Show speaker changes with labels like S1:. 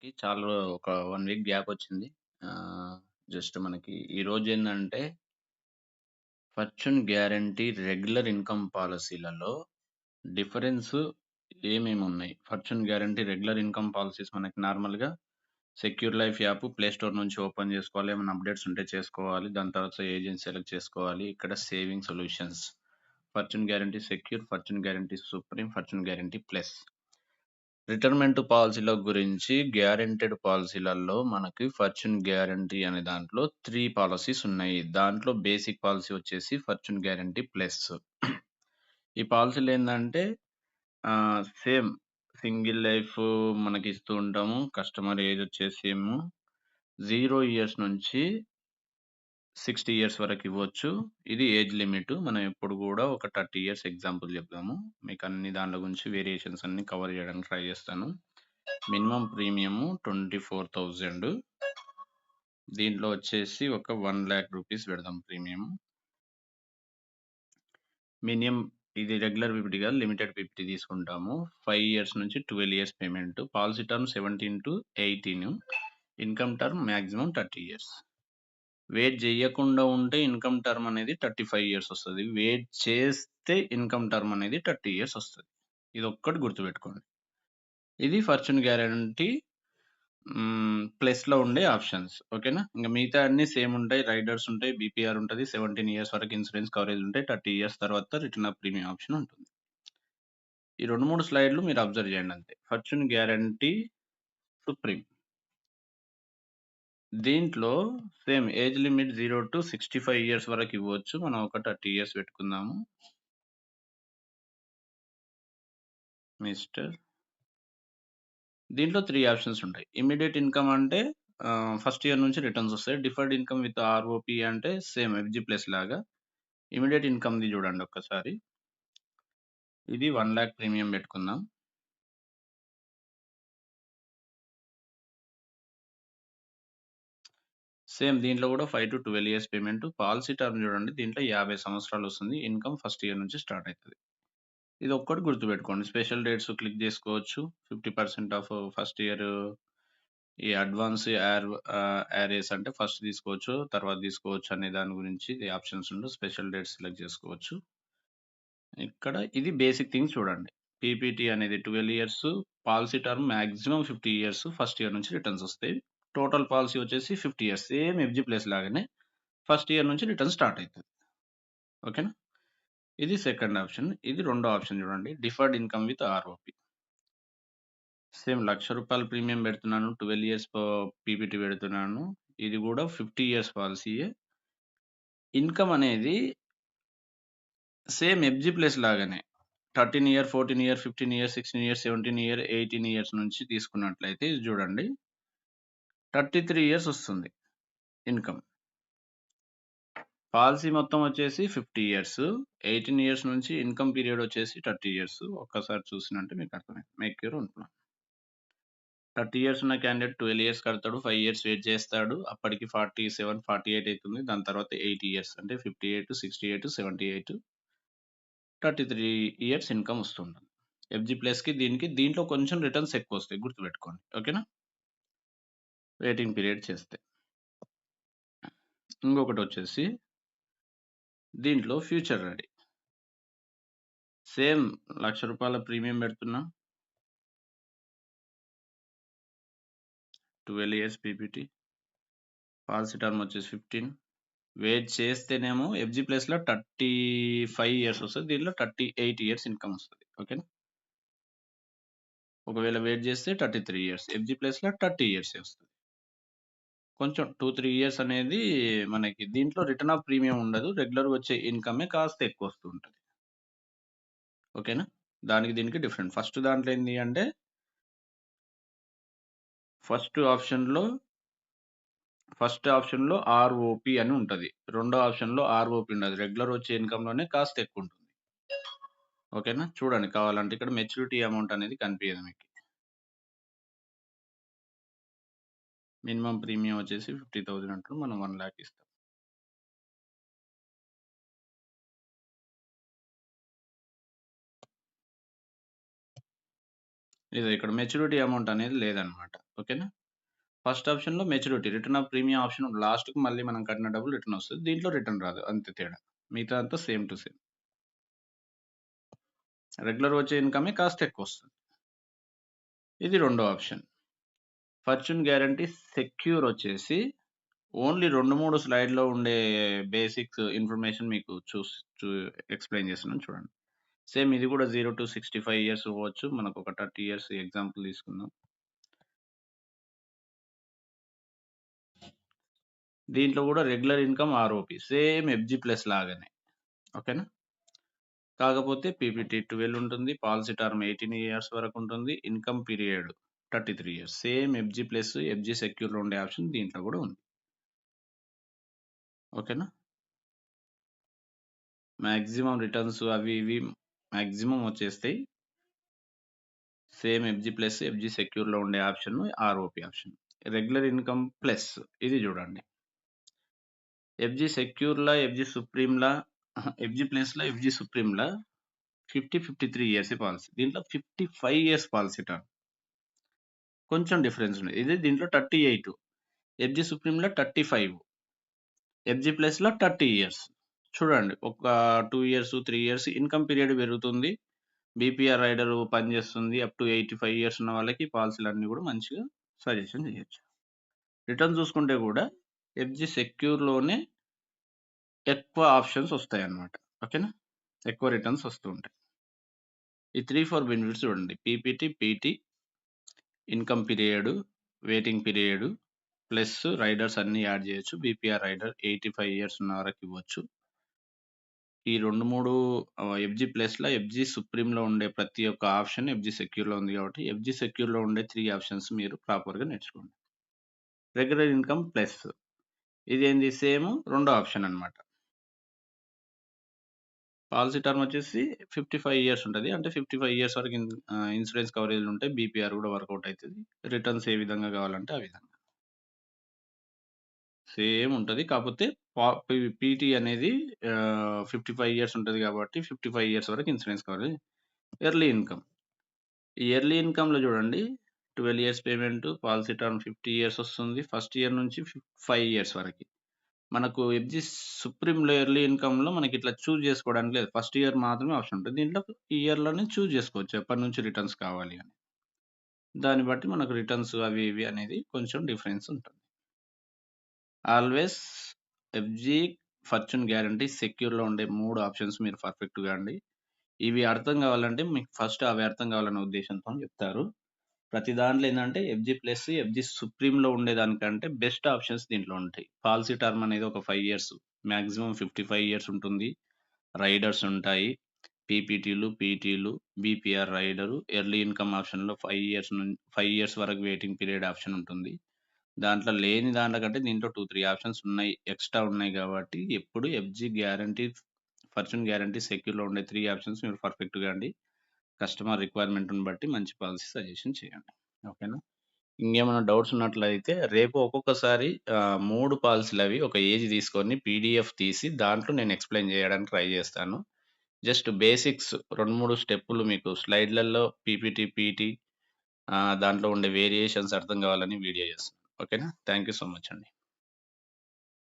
S1: మనకి చాలా ఒక 1 వీక్ గ్యాప్ వచ్చింది. ఆహ్, జస్ట్ మనకి ఈరోజేందంటే ఫర్చ్యూన్ గ్యారంటీ రెగ్యులర్ ఇన్‌కమ్ పాలిసీలలో డిఫరెన్స్ ఏమేమున్నాయి? Fortune guarantee regular income policies మనకి నార్మల్‌గా secure life app play store నుంచి ఓపెన్ చేసుకోవాలి. ఏమైనా అప్‌డేట్స్ ఉంటే చేసుకోవాలి. దాని తర్వాత ఏజెంట్ సెలెక్ట్ చేసుకోవాలి. ఇక్కడ saving solutions. Fortune guarantee secure, fortune guarantee supreme, fortune guarantee plus. Retirement పాలిసీల గురించి గ్యారంటెడ్ పాలిసీలలో మనకి ఫర్చ్యూన్ గ్యారంటీ అనే దాంట్లో 3 పాలిసీస్ ఉన్నాయి. దాంట్లో బేసిక్ పాలిసీ వచ్చేసి ఫర్చ్యూన్ గ్యారంటీ ప్లస్. ఈ పాలిసీలు ఏందంటే సేమ్ సింగిల్ లైఫ్ మనకి ఇస్తూ ఉంటాము. కస్టమర్ ఏజ్ వచ్చేసేమో 0 ఇయర్స్ నుంచి 60 ఇయర్స్ వరకు ఇవ్వచ్చు. ఇది ఏజ్ లిమిట్. మనం ఎప్పుడు గూడా ఒక 30 ఇయర్స్ ఎగ్జాంపుల్ చెప్దాము. మీకు అన్ని దాంట్ల గురించి వేరియేషన్స్ అన్నీ కవర్ చేయడానికి ట్రై చేస్తాను. Minimum premium 24,000. దీంట్లో వచ్చేసి ఒక 1,00,000 రూపీస్ పెడదాం ప్రీమియం. మినిమమ్ ఇది రెగ్యులర్ పీపీటీ కాదు, లిమిటెడ్ పీపీటీ తీసుకుంటాము. 5 ఇయర్స్ నుంచి 12 years payment. Policy term 17-18. Income term maximum 30 years. Wait చేయకుండా ఉంటే ఇన్‌కమ్ టర్మ్ అనేది 35 ఇయర్స్ వస్తది. వెయిట్ చేస్తే ఇన్‌కమ్ టర్మ్ అనేది 30 ఇయర్స్ వస్తది. ఇదొక్కటి గుర్తుపెట్టుకోండి. ఇది ఫర్చ్యూన్ గ్యారంటీ ప్లస్‌లో ఉండే ఆప్షన్స్. ఓకేనా? ఇంక మిగతా అన్నీ సేమ్ ఉంటాయి. రైడర్స్ ఉంటాయి. బీపీఆర్ ఉంటది. 17 ఇయర్స్ వరకు ఇన్సూరెన్స్ కవరేజ్ ఉంటాయి. 30 ఇయర్స్ తర్వాత రిటర్న్ ఆఫ్ ప్రీమియం ఆప్షన్ ఉంటుంది. ఈ 2, 3 స్లైడ్‌లు మీరు అబ్జర్వ్ చేయండి అంతే. Fortune guarantee supreme. దీంట్లో సేమ్ ఏజ్ లిమిట్ 0-65 ఇయర్స్ వరకు ఇవ్వచ్చు. మనం ఒక 30 ఇయర్స్ పెట్టుకుందాము. మిస్టర్ దీంట్లో 3 ఆప్షన్స్ ఉంటాయి. ఇమ్మీడియేట్ ఇన్‌కమ్ అంటే ఫస్ట్ ఇయర్ నుంచి రిటర్న్స్ వస్తాయి. డిఫర్డ్ ఇన్‌కమ్ విత్ ఆర్ఓపీ అంటే సేమ్ ఎఫ్‌జీ ప్లస్ లాగా. ఇమ్మీడియేట్ ఇన్‌కమ్‌ది చూడండి ఒక్కసారి. ఇది 1,00,000 ప్రీమియం పెట్టుకుందాం. సేమ్ దీంట్లో కూడా 5-12 ఇయర్స్ పేమెంట్. పాలసీ టర్మ్ చూడండి. దీంట్లో 50 సంవత్సరాలు వస్తుంది. ఇన్‌కమ్ ఫస్ట్ ఇయర్ నుంచి స్టార్ట్ అయితది. ఇది ఒక్కటి గుర్తుపెట్టుకోండి. స్పెషల్ డేట్స్ క్లిక్ చేసుకోవచ్చు. 50% ఆఫ్ ఫస్ట్ ఇయర్ ఈ అడ్వాన్స్ యారేస్ అంటే ఫస్ట్ తీసుకోవచ్చు, తర్వాత తీసుకోవచ్చు అనే దాని గురించి ఆప్షన్స్ ఉండవు. స్పెషల్ డేట్స్ సెలెక్ట్ చేసుకోవచ్చు. ఇక్కడ ఇది బేసిక్ థింగ్స్ చూడండి. పీపీటీ అనేది 12 years, policy term maximum 50 years, first year నుంచి రిటర్న్స్ వస్తాయి. టోటల్ పాలసీ వచ్చేసి 50 ఇయర్స్. సేమ్ ఎఫ్‌జీ ప్లస్ లాగానే ఫస్ట్ ఇయర్ నుంచి రిటర్న్ స్టార్ట్ అయితది. ఓకేనా? ఇది సెకండ్ ఆప్షన్. ఇది రెండో ఆప్షన్ చూడండి. Deferred income with ROP. Same రూ. 1,00,000 ప్రీమియం పెడుతున్నాను. 12 ఇయర్స్ పీపీటీ పెడుతున్నాను. ఇది కూడా 50 ఇయర్స్ పాలిసీయే. ఇన్‌కమ్ అనేది సేమ్ ఎఫ్‌జీ ప్లస్ లాగానే 13 year, 14 year, 15 year, 16 year, 17 year, 18 years నుంచి తీసుకున్నట్లయితే ఇది చూడండి 33 ఇయర్స్ వస్తుంది ఇన్‌కమ్. పాలసీ మొత్తం వచ్చేసి 50 ఇయర్స్. 18 ఇయర్స్ నుంచి ఇన్‌కమ్ పీరియడ్ వచ్చేసి 30 ఇయర్స్. ఒక్కసారి చూసినంటే మీకు అర్థమైంది. Make your own plan. 30 years ఉన్న క్యాండిడేట్ 12 ఇయర్స్ కడతాడు. 5 ఇయర్స్ వెయిట్ చేస్తాడు. అప్పటికి 47, 48 అయితుంది. దాని తర్వాత 8 ఇయర్స్ అంటే 58, 68, 78, 33 ఇయర్స్ ఇన్‌కమ్ వస్తుంటుంది. ఎఫ్‌జీ ప్లస్‌కి దీంట్లో కొంచెం రిటర్న్స్ ఎక్కువొస్తాయి. గుర్తుపెట్టుకోండి. ఓకేనా? వెయిటింగ్ పీరియడ్ చేస్తే. ఇంకొకటొచ్చేసి దీంట్లో ఫ్యూచర్ రెడీ. సేమ్ రూ. 1,00,000 ప్రీమియం పెడుతున్నా. 12 ఇయర్స్ పీపీటీ. పాలసీ టర్మ్ వచ్చేసి 15. వెయిట్ చేస్తేనేమో ఎఫ్‌జీ ప్లస్‌లో 35 ఇయర్స్ వస్తది. దీంట్లో 38 ఇయర్స్ ఇన్‌కమ్ వస్తది. ఓకేనా? ఒకవేళ వెయిట్ చేస్తే 33 ఇయర్స్. ఎఫ్‌జీ ప్లస్‌లో 30 ఇయర్సే వస్తది. కొంచెం 2, 3 ఇయర్స్ అనేది మనకి దీంట్లో రిటర్న్ ఆఫ్ ప్రీమియం ఉండదు. రెగ్యులర్‌గా వచ్చే ఇన్‌కమే కాస్త ఎక్కువొస్తూ ఉంటది. ఓకేనా? దానికి దీనికి డిఫరెంట్. ఫస్ట్ ఏంది అంటే ఫస్ట్ ఆప్షన్‌లో ఆర్ఓపీ అని ఉంటది. రెండో ఆప్షన్‌లో ఆర్ఓపీ ఉండదు. రెగ్యులర్ వచ్చే ఇన్‌కమ్‌లోనే కాస్త ఎక్కువుంటుంది. ఓకేనా? చూడండి కావాలంటే ఇక్కడ మెచ్యూరిటీ అమౌంట్ అనేది కనిపియదు మీకు. మినిమమ్ ప్రీమియం వచ్చేసి 50,000 అంటారు. మనం 1,00,000 ఇస్తాం. ఇదో ఇక్కడ మెచ్యూరిటీ అమౌంట్ అనేది లేదనమాట. ఓకేనా? ఫస్ట్ ఆప్షన్‌లో maturity. Return of premium option లాస్ట్‌కి మళ్ళీ మనం కట్టిన డబ్బులు రిటర్న్ వస్తది. దీంట్లో రిటర్న్ రాదు. అంతే తేడా. మిగతా అంతా సేమ్ టు సేమ్. రెగ్యులర్ వచ్చే ఇన్‌కమే కాస్త ఎక్కువొస్తది. ఇది రెండో ఆప్షన్. ఫార్చ్యూన్ గ్యారంటీ సెక్యూర్ వచ్చేసి ఓన్లీ 2, 3 స్లైడ్‌లో ఉండే బేసిక్స్ ఇన్ఫర్మేషన్ మీకు చూ ఎక్స్‌ప్లెయిన్ చేస్తున్నాను చూడండి. సేమ్ ఇది కూడా 0-65 ఇయర్స్ ఇవ్వచ్చు. మనకొక 30 ఇయర్స్ ఎగ్జాంపుల్ తీసుకుందాం. దీంట్లో కూడా regular income ROP same FG plus లాగానే. ఓకేనా? కాకపోతే పీపీటీ 12 ఉంటుంది. పాలసీ టర్మ్ 18 ఇయర్స్ వరకు ఉంటుంది. Income period 33 years. Same FG plus, FG సెక్యూర్‌లో ఉండే ఆప్షన్ దీంట్లో కూడా ఉంది. ఓకేనా? మాక్సిమం రిటర్న్స్ అవి ఇవి మాక్సిమం వచ్చేస్తాయి. సేమ్ ఎఫ్‌జీ ప్లస్, ఎఫ్‌జీ సెక్యూర్‌లో ఉండే option ROP option. Regular income plus ఇది చూడండి. ఎఫ్‌జీ సెక్యూర్‌లా, ఎఫ్‌జీ సుప్రీంలా ఎఫ్‌జీ ప్లస్‌లా, ఎఫ్‌జీ సుప్రీంలా 53 ఇయర్స్ పాలసీ. దీంట్లో 55 ఇయర్స్ పాలసీ టర్మ్. కొంచెం డిఫరెన్స్ ఉంది. ఇది దీంట్లో 38. ఎఫ్‌జీ సుప్రీంలో 35. ఎఫ్‌జీ ప్లస్‌లో 30 ఇయర్స్. చూడండి ఒక 2 ఇయర్స్, 3 ఇయర్స్ ఇన్‌కమ్ పీరియడ్ పెరుగుతుంది. బీపీఆర్ రైడర్ పనిచేస్తుంది. అప్ టు 85 ఇయర్స్ ఉన్న వాళ్ళకి పాలసీలన్నీ కూడా మంచిగా సజెషన్ చేయొచ్చు. రిటర్న్ చూసుకుంటే కూడా ఎఫ్‌జీ సెక్యూర్‌లోనే ఎక్కువ ఆప్షన్స్ వస్తాయన్నమాట. ఓకేనా? ఎక్కువ రిటర్న్స్ వస్తూ ఉంటాయి. ఈ 3, 4 బెనిఫిట్స్ చూడండి. PPT, PT, income period, waiting period plus riders అన్నీ యాడ్ చేయొచ్చు. బీపీఆర్ రైడర్ 85 ఇయర్స్ ఉన్న వరకు ఇవ్వచ్చు. ఈ 2, 3 ఎఫ్‌జీ ప్లస్‌లో, ఎఫ్‌జీ సుప్రీంలో ఉండే ప్రతి ఒక్క ఆప్షన్ ఎఫ్‌జీ సెక్యూర్‌లో ఉంది కాబట్టి, ఎఫ్‌జీ సెక్యూర్‌లో ఉండే 3 ఆప్షన్స్ మీరు ప్రాపర్‌గా నేర్చుకోండి. రెగ్యులర్ ఇన్‌కమ్ ప్లస్ ఇదేంది సేమ్ రెండో ఆప్షన్ అన్నమాట. పాలసీ టర్మ్ వచ్చేసి 55 ఇయర్స్ ఉంటది. అంటే 55 ఇయర్స్ వరకు ఇన్స్యూరెన్స్ కవరేజ్‌లు ఉంటాయి. బీపీఆర్ కూడా వర్కౌట్ అయితది. రిటర్న్స్ ఏ విధంగా కావాలంటే ఆ విధంగా. సేమ్ ఉంటది. కాపోతే పీటీ అనేది 55 ఇయర్స్ ఉంటది కాబట్టి 55 ఇయర్స్ వరకు ఇన్సూరెన్స్ కవరేజ్. Early income. ఈ ఎర్లీ ఇన్‌కమ్‌లో చూడండి 12 years payment, policy term 50 years వస్తుంది. ఫస్ట్ ఇయర్ నుంచి 5 ఇయర్స్ వరకి. మనకు ఎఫ్‌జీ సుప్రీంలో ఎర్లీ ఇన్‌కమ్‌లో మనకి ఇట్లా చూజ్ చేసుకోవడానికి లేదు. ఫస్ట్ ఇయర్ మాత్రమే ఆప్షన్ ఉంటది. దీంట్లో ఈ ఇయర్‌లోనే చూజ్ చేసుకోవచ్చు. ఎప్పటినుంచి రిటర్న్స్ కావాలి అని. దాన్ని బట్టి మనకు రిటర్న్స్ అవి ఇవి అనేది కొంచెం డిఫరెన్స్ ఉంటుంది. ఆల్వేస్ ఎఫ్‌జీ, ఫార్చ్యూన్ గ్యారంటీ సెక్యూర్‌లో ఉండే 3 ఆప్షన్స్ మీరు పర్ఫెక్ట్‌గా అండి. ఇవి అర్థం కావాలంటే మీకు ఫస్ట్ అవి అర్థం కావాలనే ఉద్దేశంతోని చెప్తారు. ప్రతి దాంట్లో ఏందంటే ఎఫ్‌జీ ప్లస్, ఎఫ్‌జీ సుప్రీంలో ఉండేదానికంటే బెస్ట్ ఆప్షన్స్ దీంట్లో ఉంటాయి. పాలసీ టర్మ్ అనేది ఒక 5 ఇయర్స్. మాక్సిమం 55 ఇయర్స్ ఉంటుంది. రైడర్స్ ఉంటాయి. పీపీటీలు, పీటీలు, బీపీఆర్ రైడరు, ఎర్లీ ఇన్‌కమ్ ఆప్షన్‌లో 5 ఇయర్స్ వరకు వెయిటింగ్ పీరియడ్ ఆప్షన్ ఉంటుంది. దాంట్లో లేని దాంట్లో కంటే దీంట్లో 2, 3 ఆప్షన్స్ ఉన్నాయి. ఎక్స్‌ట్రా ఉన్నాయి కాబట్టి ఎప్పుడు ఎఫ్‌జీ గ్యారంటీ, ఫార్చ్యూన్ గ్యారంటీ సెక్యూర్‌లో ఉండే 3 ఆప్షన్స్ మీరు పర్ఫెక్ట్‌గా అండి. కస్టమర్ రిక్వైర్మెంట్‌ని బట్టి మంచి పాలసీ సజెషన్ చేయండి. ఓకేనా? ఇంకేమైనా డౌట్స్ ఉన్నట్లయితే రేపు ఒక్కొక్కసారి 3 పాలసీలవి ఒక ఏజ్ తీసుకొని పీడీఎఫ్ తీసి దాంట్లో నేను ఎక్స్‌ప్లెయిన్ చేయడానికి ట్రై చేస్తాను. జస్ట్ బేసిక్స్ 2, 3 స్టెప్పులు మీకు స్లైడ్‌లలో పీపీటీ, పీటీ దాంట్లో ఉండే వేరియేషన్స్ అర్థం కావాలని వీడియో చేస్తున్నాను. ఓకేనా? థాంక్ యూ సో మచ్ అండి.